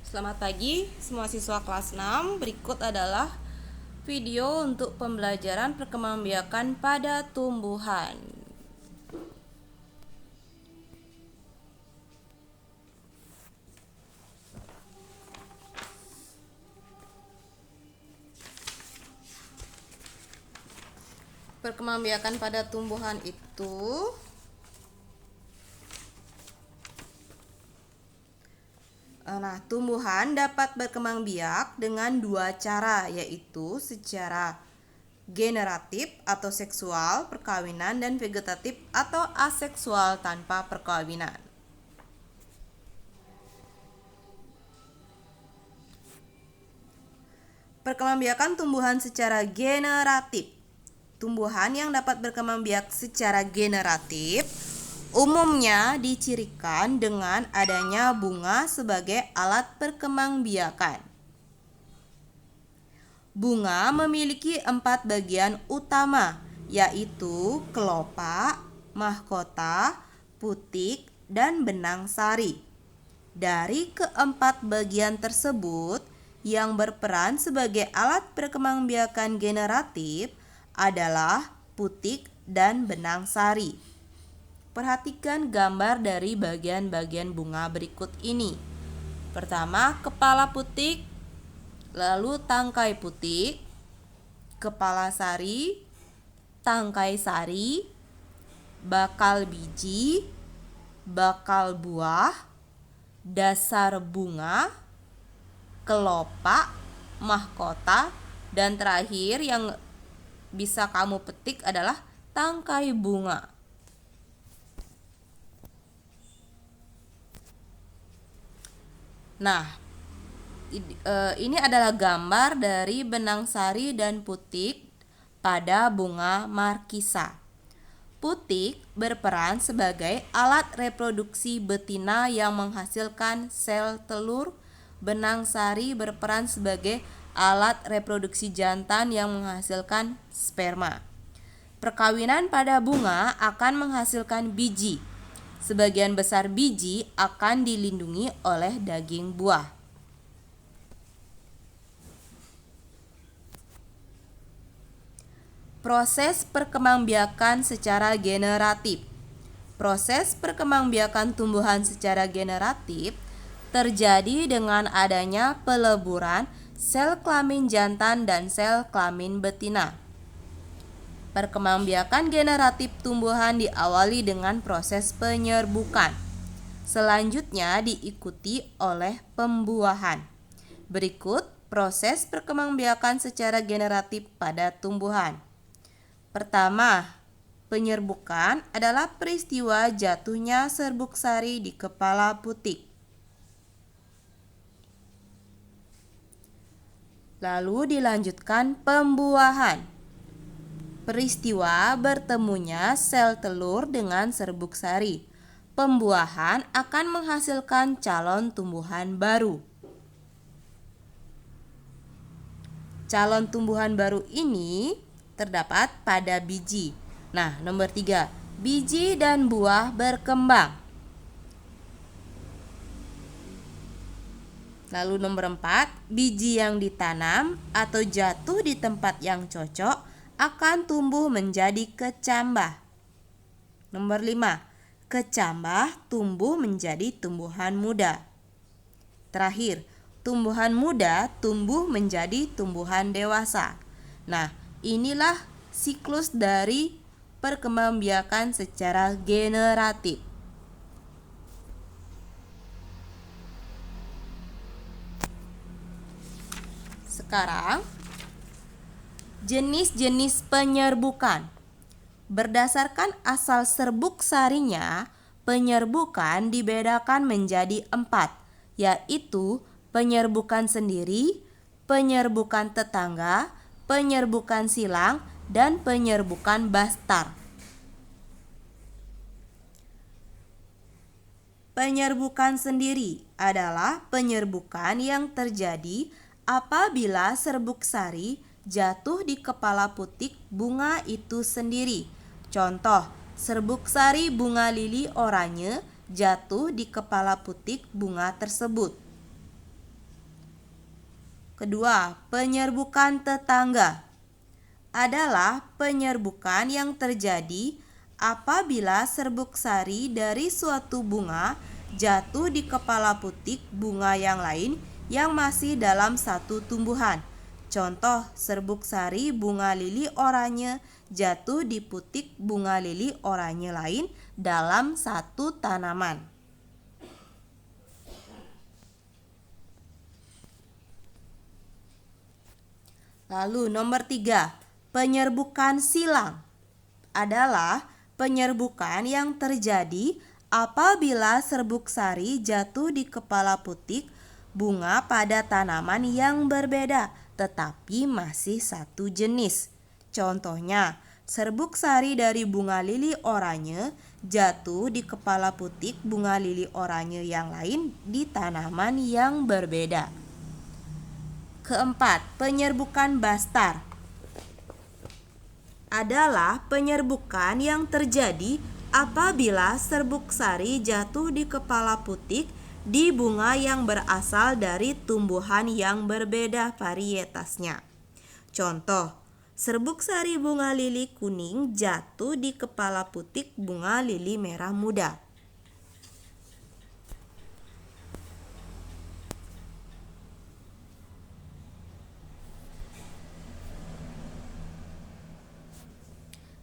Selamat pagi semua siswa kelas 6. Berikut adalah video untuk pembelajaran perkembangbiakan pada tumbuhan. Perkembangbiakan pada tumbuhan itu tumbuhan dapat berkembang biak dengan dua cara, yaitu secara generatif atau seksual perkawinan dan vegetatif atau aseksual tanpa perkawinan. Perkembangbiakan tumbuhan secara generatif. Tumbuhan yang dapat berkembang biak secara generatif umumnya dicirikan dengan adanya bunga sebagai alat perkembangbiakan. Bunga memiliki 4 bagian utama, yaitu kelopak, mahkota, putik, dan benang sari. Dari keempat bagian tersebut, yang berperan sebagai alat perkembangbiakan generatif adalah putik dan benang sari. Perhatikan gambar dari bagian-bagian bunga berikut ini. Pertama, kepala putik, lalu tangkai putik, kepala sari, tangkai sari, bakal biji, bakal buah, dasar bunga, kelopak, mahkota, dan terakhir yang bisa kamu petik adalah tangkai bunga. Nah, ini adalah gambar dari benang sari dan putik pada bunga markisa. Putik berperan sebagai alat reproduksi betina yang menghasilkan sel telur. Benang sari berperan sebagai alat reproduksi jantan yang menghasilkan sperma. Perkawinan pada bunga akan menghasilkan biji. Sebagian besar biji akan dilindungi oleh daging buah. Proses perkembangbiakan secara generatif. Proses perkembangbiakan tumbuhan secara generatif terjadi dengan adanya peleburan sel kelamin jantan dan sel kelamin betina. Perkembangbiakan generatif tumbuhan diawali dengan proses penyerbukan. Selanjutnya diikuti oleh pembuahan. Berikut proses perkembangbiakan secara generatif pada tumbuhan. Pertama, penyerbukan adalah peristiwa jatuhnya serbuk sari di kepala putik. Lalu dilanjutkan pembuahan. Peristiwa bertemunya sel telur dengan serbuk sari. Pembuahan akan menghasilkan calon tumbuhan baru. Calon tumbuhan baru ini terdapat pada biji. Nah, nomor 3, biji dan buah berkembang. Lalu nomor 4, biji yang ditanam atau jatuh di tempat yang cocok akan tumbuh menjadi kecambah. Nomor 5, kecambah tumbuh menjadi tumbuhan muda. Terakhir, tumbuhan muda tumbuh menjadi tumbuhan dewasa. Nah, inilah siklus dari perkembangbiakan secara generatif. Sekarang, jenis-jenis penyerbukan. Berdasarkan asal serbuk sarinya, penyerbukan dibedakan menjadi 4, yaitu penyerbukan sendiri, penyerbukan tetangga, penyerbukan silang, dan penyerbukan bastar. Penyerbukan sendiri adalah penyerbukan yang terjadi apabila serbuk sari jatuh di kepala putik bunga itu sendiri. Contoh, serbuk sari bunga lili oranye jatuh di kepala putik bunga tersebut. Kedua, penyerbukan tetangga adalah penyerbukan yang terjadi apabila serbuk sari dari suatu bunga jatuh di kepala putik bunga yang lain yang masih dalam satu tumbuhan. Contoh, serbuk sari bunga lili oranye jatuh di putik bunga lili oranye lain dalam satu tanaman. Lalu nomor 3, penyerbukan silang adalah penyerbukan yang terjadi apabila serbuk sari jatuh di kepala putik bunga pada tanaman yang berbeda tetapi masih satu jenis. Contohnya, serbuk sari dari bunga lili oranye jatuh di kepala putik bunga lili oranye yang lain di tanaman yang berbeda. Keempat, penyerbukan bastar adalah penyerbukan yang terjadi apabila serbuk sari jatuh di kepala putik di bunga yang berasal dari tumbuhan yang berbeda varietasnya. Contoh, serbuk sari bunga lili kuning jatuh di kepala putik bunga lili merah muda.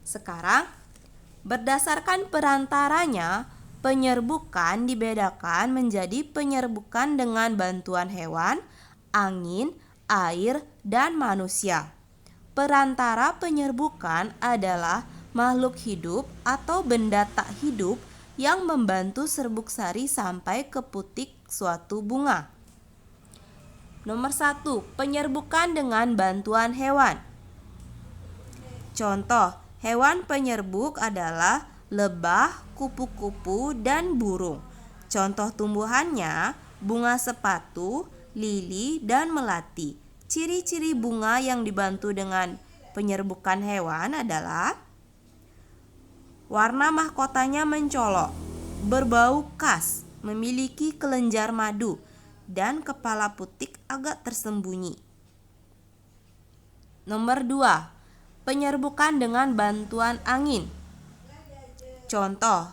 Sekarang, berdasarkan perantaranya, penyerbukan dibedakan menjadi penyerbukan dengan bantuan hewan, angin, air, dan manusia. Perantara penyerbukan adalah makhluk hidup atau benda tak hidup yang membantu serbuk sari sampai ke putik suatu bunga. Nomor 1, penyerbukan dengan bantuan hewan. Contoh, hewan penyerbuk adalah lebah, kupu-kupu, dan burung. Contoh tumbuhannya, bunga sepatu, lili, dan melati. Ciri-ciri bunga yang dibantu dengan penyerbukan hewan adalah warna mahkotanya mencolok, berbau khas, memiliki kelenjar madu, dan kepala putik agak tersembunyi. Nomor 2, penyerbukan dengan bantuan angin. Contoh,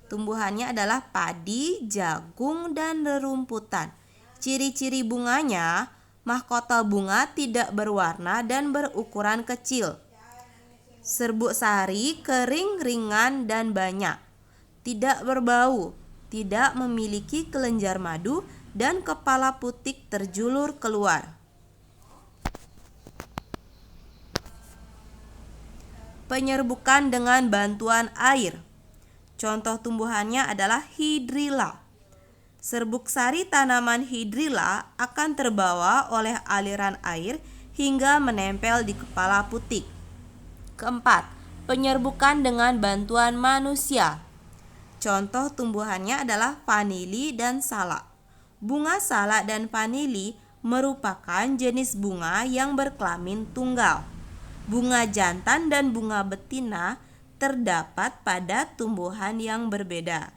tumbuhannya adalah padi, jagung, dan rerumputan. Ciri-ciri bunganya, mahkota bunga tidak berwarna dan berukuran kecil. Serbuk sari kering, ringan, dan banyak. Tidak berbau, tidak memiliki kelenjar madu, dan kepala putik terjulur keluar. Penyerbukan dengan bantuan air. Contoh tumbuhannya adalah hidrilla. Serbuk sari tanaman hidrilla akan terbawa oleh aliran air hingga menempel di kepala putik. Keempat, penyerbukan dengan bantuan manusia. Contoh tumbuhannya adalah vanili dan salak. Bunga salak dan vanili merupakan jenis bunga yang berkelamin tunggal. Bunga jantan dan bunga betina terdapat pada tumbuhan yang berbeda.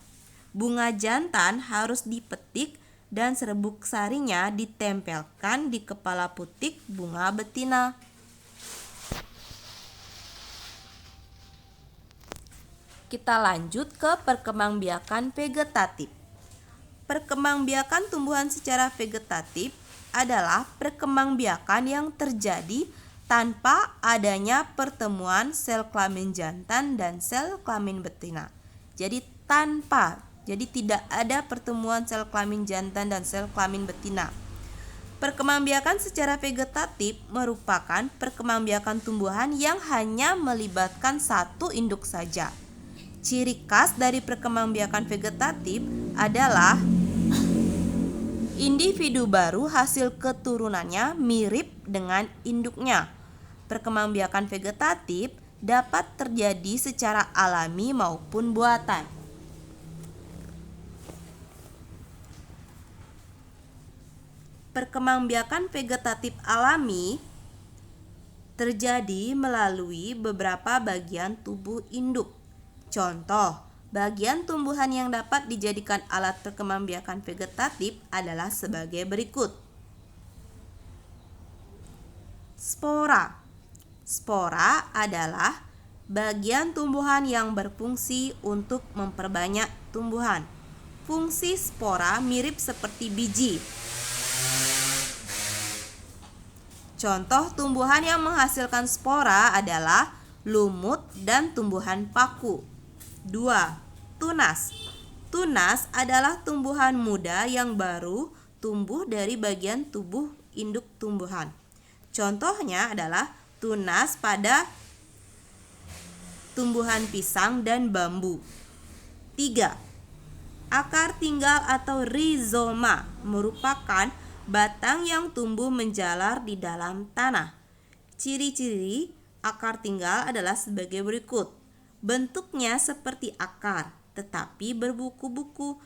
Bunga jantan harus dipetik dan serbuk sarinya ditempelkan di kepala putik bunga betina. Kita lanjut ke perkembangbiakan vegetatif. Perkembangbiakan tumbuhan secara vegetatif adalah perkembangbiakan yang terjadi tanpa adanya pertemuan sel kelamin jantan dan sel kelamin betina. Jadi tidak ada pertemuan sel kelamin jantan dan sel kelamin betina. Perkembangbiakan secara vegetatif merupakan perkembangbiakan tumbuhan yang hanya melibatkan satu induk saja. Ciri khas dari perkembangbiakan vegetatif adalah individu baru hasil keturunannya mirip dengan induknya. Perkembangbiakan vegetatif dapat terjadi secara alami maupun buatan. Perkembangbiakan vegetatif alami terjadi melalui beberapa bagian tubuh induk. Contoh, bagian tumbuhan yang dapat dijadikan alat perkembangbiakan vegetatif adalah sebagai berikut. Spora. Spora adalah bagian tumbuhan yang berfungsi untuk memperbanyak tumbuhan. Fungsi spora mirip seperti biji. Contoh tumbuhan yang menghasilkan spora adalah lumut dan tumbuhan paku. 2. Tunas. Tunas adalah tumbuhan muda yang baru tumbuh dari bagian tubuh induk tumbuhan. Contohnya adalah tunas pada tumbuhan pisang dan bambu. 3. Akar tinggal atau rizoma merupakan batang yang tumbuh menjalar di dalam tanah. Ciri-ciri akar tinggal adalah sebagai berikut. Bentuknya seperti akar, tetapi berbuku-buku,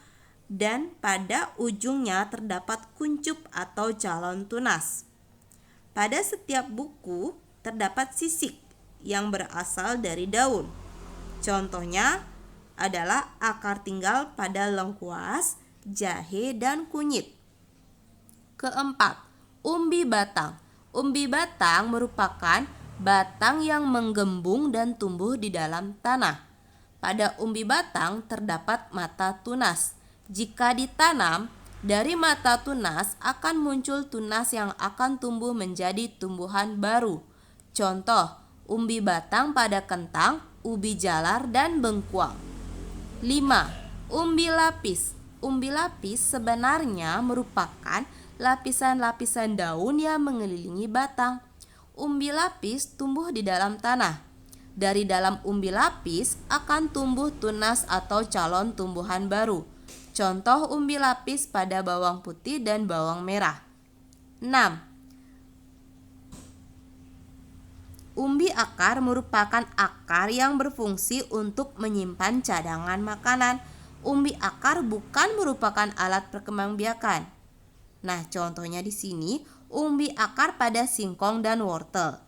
dan pada ujungnya terdapat kuncup atau calon tunas. Pada setiap buku terdapat sisik yang berasal dari daun. Contohnya adalah akar tinggal pada lengkuas, jahe, dan kunyit. Keempat, umbi batang. Umbi batang merupakan batang yang menggembung dan tumbuh di dalam tanah. Pada umbi batang terdapat mata tunas. Jika ditanam, dari mata tunas akan muncul tunas yang akan tumbuh menjadi tumbuhan baru. Contoh, umbi batang pada kentang, ubi jalar, dan bengkuang. 5. Umbi lapis. Umbi lapis sebenarnya merupakan lapisan-lapisan daun yang mengelilingi batang. Umbi lapis tumbuh di dalam tanah. Dari dalam umbi lapis akan tumbuh tunas atau calon tumbuhan baru. Contoh umbi lapis pada bawang putih dan bawang merah. 6. Umbi akar merupakan akar yang berfungsi untuk menyimpan cadangan makanan. Umbi akar bukan merupakan alat perkembangbiakan. Nah, contohnya di sini umbi akar pada singkong dan wortel.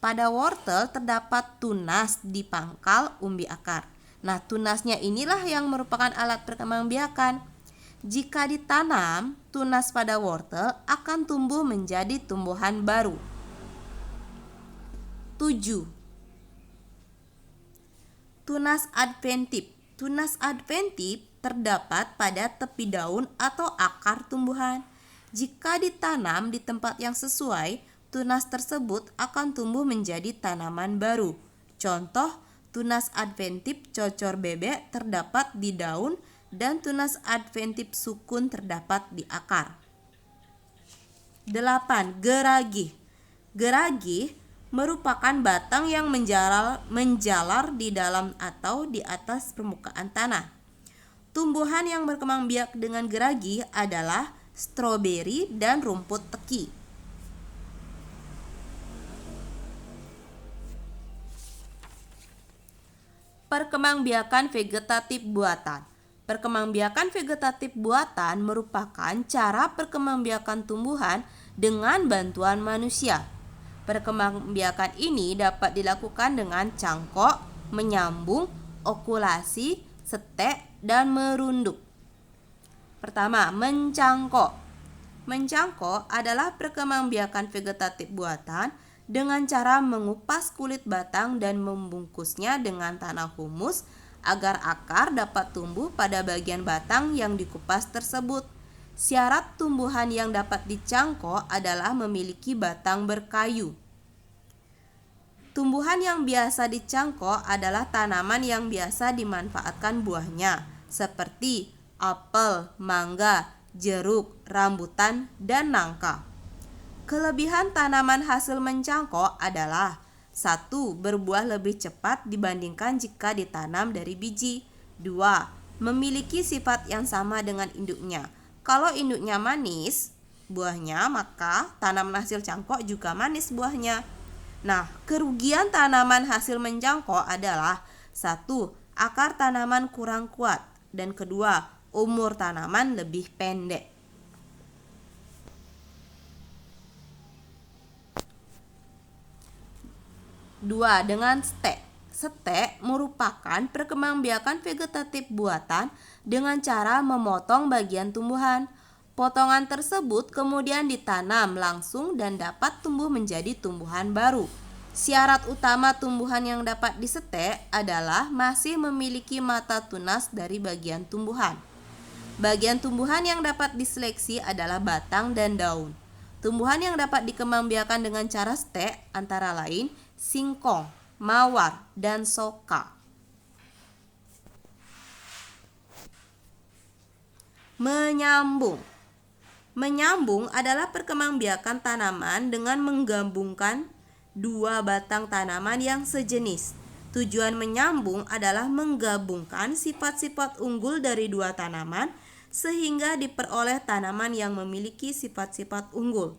Pada wortel terdapat tunas di pangkal umbi akar. Nah, tunasnya inilah yang merupakan alat perkembangbiakan. Jika ditanam, tunas pada wortel akan tumbuh menjadi tumbuhan baru. 7. Tunas adventif. Tunas adventif terdapat pada tepi daun atau akar tumbuhan. Jika ditanam di tempat yang sesuai, tunas tersebut akan tumbuh menjadi tanaman baru. Contoh, tunas adventif cocor bebek terdapat di daun dan tunas adventif sukun terdapat di akar. 8. Geragih. Geragih merupakan batang yang menjalar di dalam atau di atas permukaan tanah. Tumbuhan yang berkembang biak dengan geragih adalah stroberi dan rumput teki. Perkembangbiakan vegetatif buatan. Perkembangbiakan vegetatif buatan merupakan cara perkembangbiakan tumbuhan dengan bantuan manusia. Perkembangbiakan ini dapat dilakukan dengan cangkok, menyambung, okulasi, setek, dan merunduk. Pertama, mencangkok. Mencangkok adalah perkembangbiakan vegetatif buatan dengan cara mengupas kulit batang dan membungkusnya dengan tanah humus agar akar dapat tumbuh pada bagian batang yang dikupas tersebut. Syarat tumbuhan yang dapat dicangkok adalah memiliki batang berkayu. Tumbuhan yang biasa dicangkok adalah tanaman yang biasa dimanfaatkan buahnya, seperti apel, mangga, jeruk, rambutan, dan nangka. Kelebihan tanaman hasil mencangkok adalah 1. Berbuah lebih cepat dibandingkan jika ditanam dari biji. 2. Memiliki sifat yang sama dengan induknya. Kalau induknya manis buahnya, maka tanaman hasil cangkok juga manis buahnya. Nah, kerugian tanaman hasil mencangkok adalah 1. Akar tanaman kurang kuat, dan kedua, umur tanaman lebih pendek. 2. Dengan stek. Stek merupakan perkembangbiakan vegetatif buatan dengan cara memotong bagian tumbuhan. Potongan tersebut kemudian ditanam langsung dan dapat tumbuh menjadi tumbuhan baru. Syarat utama tumbuhan yang dapat disetek adalah masih memiliki mata tunas dari bagian tumbuhan. Bagian tumbuhan yang dapat diseleksi adalah batang dan daun. Tumbuhan yang dapat dikembangbiakan dengan cara stek antara lain singkong, mawar, dan soka. Menyambung. Menyambung adalah perkembangbiakan tanaman dengan menggabungkan dua batang tanaman yang sejenis. Tujuan menyambung adalah menggabungkan sifat-sifat unggul dari dua tanaman sehingga diperoleh tanaman yang memiliki sifat-sifat unggul.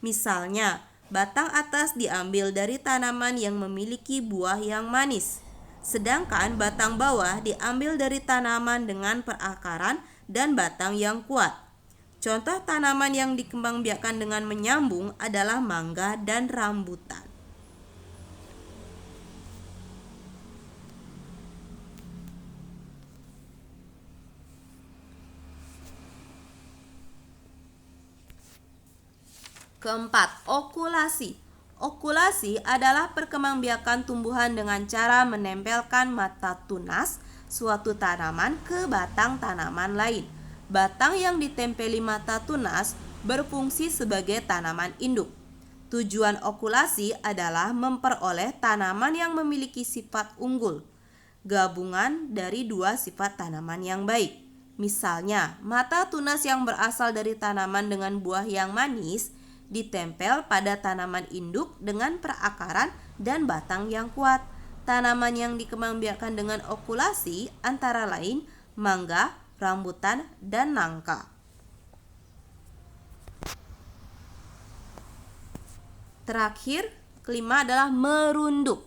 Misalnya, batang atas diambil dari tanaman yang memiliki buah yang manis, sedangkan batang bawah diambil dari tanaman dengan perakaran dan batang yang kuat. Contoh tanaman yang dikembangbiakan dengan menyambung adalah mangga dan rambutan. Keempat, okulasi. Okulasi adalah perkembangbiakan tumbuhan dengan cara menempelkan mata tunas suatu tanaman ke batang tanaman lain. Batang yang ditempeli mata tunas berfungsi sebagai tanaman induk. Tujuan okulasi adalah memperoleh tanaman yang memiliki sifat unggul, gabungan dari dua sifat tanaman yang baik. Misalnya, mata tunas yang berasal dari tanaman dengan buah yang manis ditempel pada tanaman induk dengan perakaran dan batang yang kuat. Tanaman yang dikembangbiakan dengan okulasi antara lain mangga, rambutan, dan nangka. Terakhir, kelima adalah merunduk.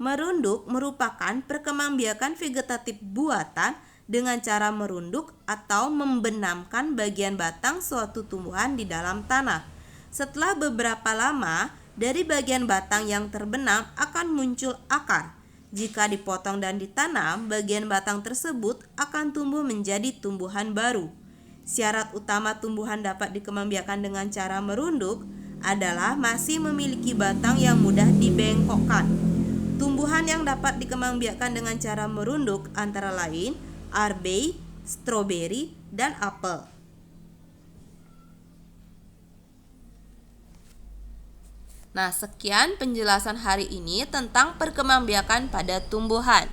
Merunduk merupakan perkembangbiakan vegetatif buatan dengan cara merunduk atau membenamkan bagian batang suatu tumbuhan di dalam tanah. Setelah beberapa lama, dari bagian batang yang terbenam akan muncul akar. Jika dipotong dan ditanam, bagian batang tersebut akan tumbuh menjadi tumbuhan baru. Syarat utama tumbuhan dapat dikembangbiakan dengan cara merunduk adalah masih memiliki batang yang mudah dibengkokkan. Tumbuhan yang dapat dikembangbiakan dengan cara merunduk antara lain arbei, stroberi, dan apel. Nah, sekian penjelasan hari ini tentang perkembangbiakan pada tumbuhan.